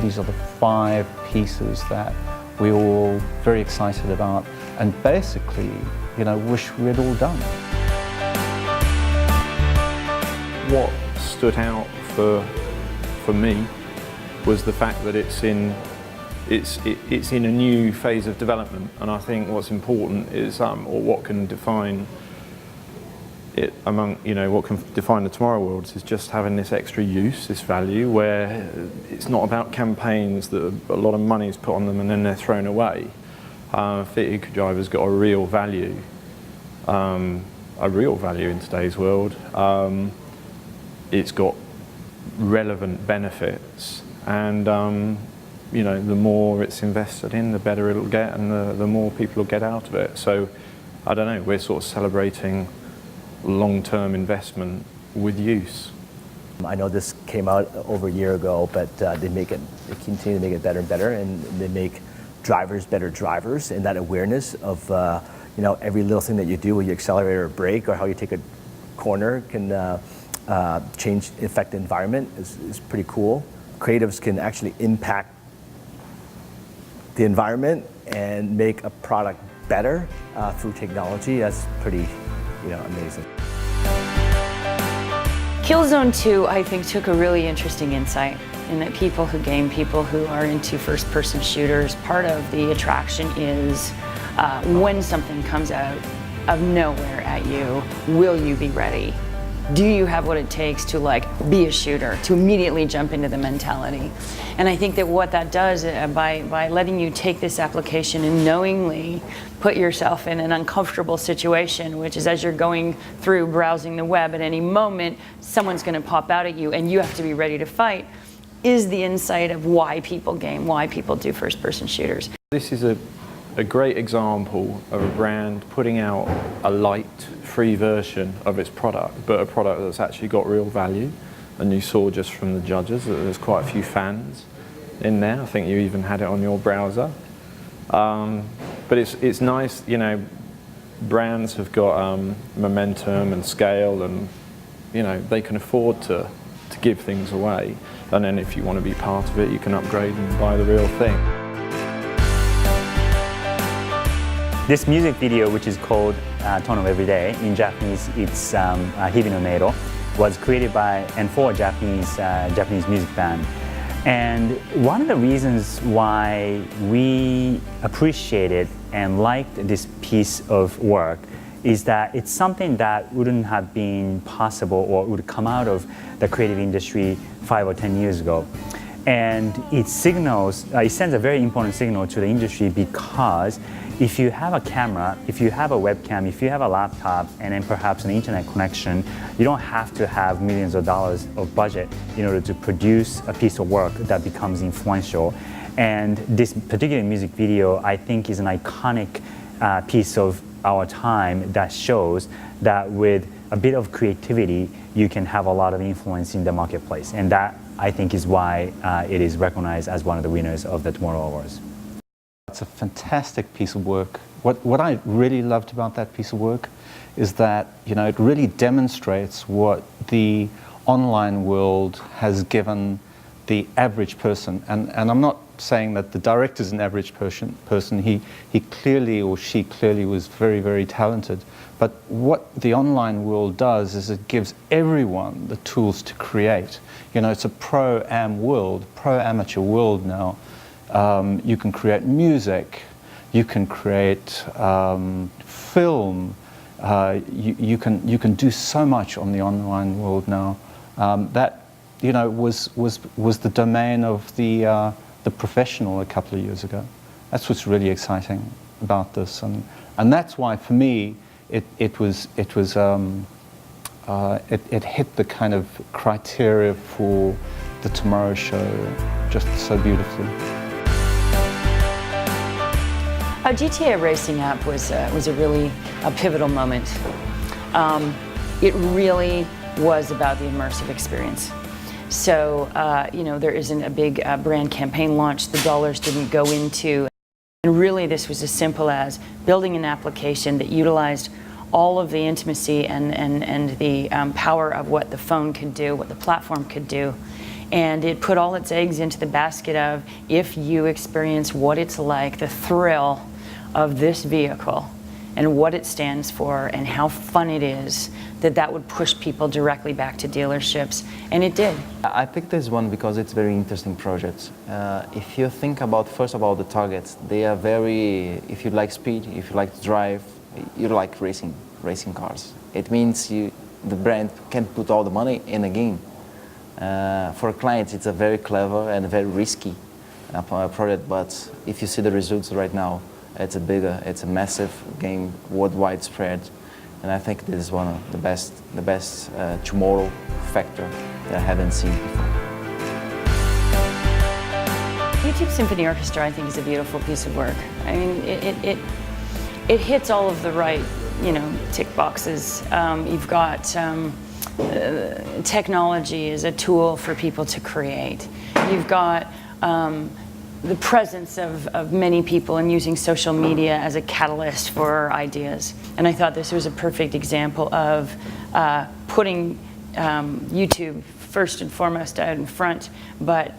These are the 5 pieces that we're all very excited about and basically, wish we'd all done. What stood out for me was the fact that it's in a new phase of development, and I think what's important is, or what can define it among, what can define the Tomorrow Worlds is just having this extra use, this value, where it's not about campaigns that a lot of money is put on them and then they're thrown away. Fit Eco-Driver's got a real value in today's world. It's got relevant benefits, and the more it's invested in, the better it'll get, and the more people will get out of it. So, I don't know, we're sort of celebrating long-term investment with use. I know this came out over a year ago, but they continue to make it better and better, and they make drivers better drivers, and that awareness of every little thing that you do, with your accelerator or brake, or how you take a corner, can affect the environment is pretty cool. Creatives can actually impact the environment and make a product better through technology. That's pretty amazing. Killzone 2, I think, took a really interesting insight in that people who are into first-person shooters, part of the attraction is when something comes out of nowhere at you, will you be ready? Do you have what it takes to be a shooter, to immediately jump into the mentality? And I think that what that does, by letting you take this application and knowingly put yourself in an uncomfortable situation, which is as you're going through browsing the web, at any moment someone's going to pop out at you and you have to be ready to fight, is the insight of why people game, why people do first-person shooters. This is a great example of a brand putting out a light, free version of its product, but a product that's actually got real value. And you saw just from the judges that there's quite a few fans in there. I think you even had it on your browser. But it's nice, brands have got momentum and scale, and they can afford to give things away. And then if you want to be part of it, you can upgrade and buy the real thing. This music video, which is called Tone of Everyday, in Japanese it's Hibi no Neiro, was created by and for a Japanese music band. And one of the reasons why we appreciated and liked this piece of work is that it's something that wouldn't have been possible or would come out of the creative industry 5 or 10 years ago. And it sends a very important signal to the industry, because if you have a camera, if you have a webcam, if you have a laptop, and then perhaps an internet connection, you don't have to have millions of dollars of budget in order to produce a piece of work that becomes influential. And this particular music video, I think, is an iconic piece of our time that shows that with a bit of creativity, you can have a lot of influence in the marketplace. And that, I think, is why it is recognized as one of the winners of the Tomorrow Awards. It's a fantastic piece of work. What I really loved about that piece of work is that, it really demonstrates what the online world has given the average person. And I'm not saying that the director's an average person. He clearly, or she clearly, was very, very talented. But what the online world does is it gives everyone the tools to create. It's a pro-am world, pro-amateur world now. You can create music, you can create film, you can do so much on the online world now. That was the domain of the professional a couple of years ago. That's what's really exciting about this, and that's why for me it hit the kind of criteria for the Tomorrow Show just so beautifully. Our GTA Racing app was a really pivotal moment. It really was about the immersive experience. So, there isn't a big brand campaign launch. The dollars didn't go into. And really, this was as simple as building an application that utilized all of the intimacy and the power of what the phone could do, what the platform could do, And it put all its eggs into the basket of, if you experience what it's like, the thrill of this vehicle and what it stands for and how fun it is, that would push people directly back to dealerships. And it did. I picked this one because it's very interesting project. If you think about first about the targets, they are very, if you like speed, if you like to drive, you like racing cars. It means the brand can put all the money in a game. For clients, it's a very clever and very risky project, but if you see the results right now, it's a massive game, worldwide spread. And I think this is one of the best tomorrow factor that I haven't seen before. YouTube Symphony Orchestra, I think, is a beautiful piece of work. I mean, it hits all of the right, tick boxes. You've got technology as a tool for people to create. You've got the presence of many people and using social media as a catalyst for ideas. And I thought this was a perfect example of putting YouTube first and foremost out in front, but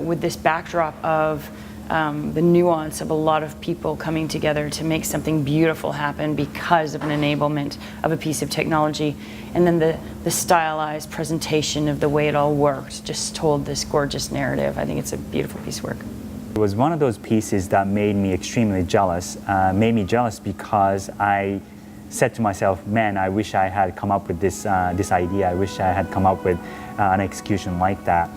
with this backdrop of the nuance of a lot of people coming together to make something beautiful happen because of an enablement of a piece of technology. And then the stylized presentation of the way it all worked just told this gorgeous narrative. I think it's a beautiful piece of work. It was one of those pieces that made me extremely jealous. Made me jealous because I said to myself, man, I wish I had come up with this idea. I wish I had come up with an execution like that.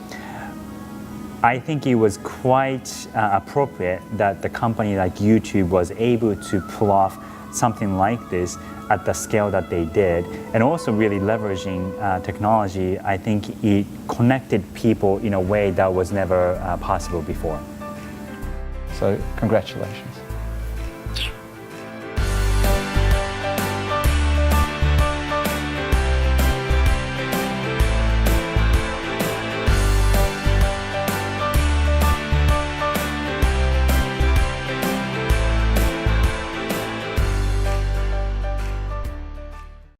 I think it was quite appropriate that the company like YouTube was able to pull off something like this at the scale that they did, and also really leveraging technology. I think it connected people in a way that was never possible before. So congratulations.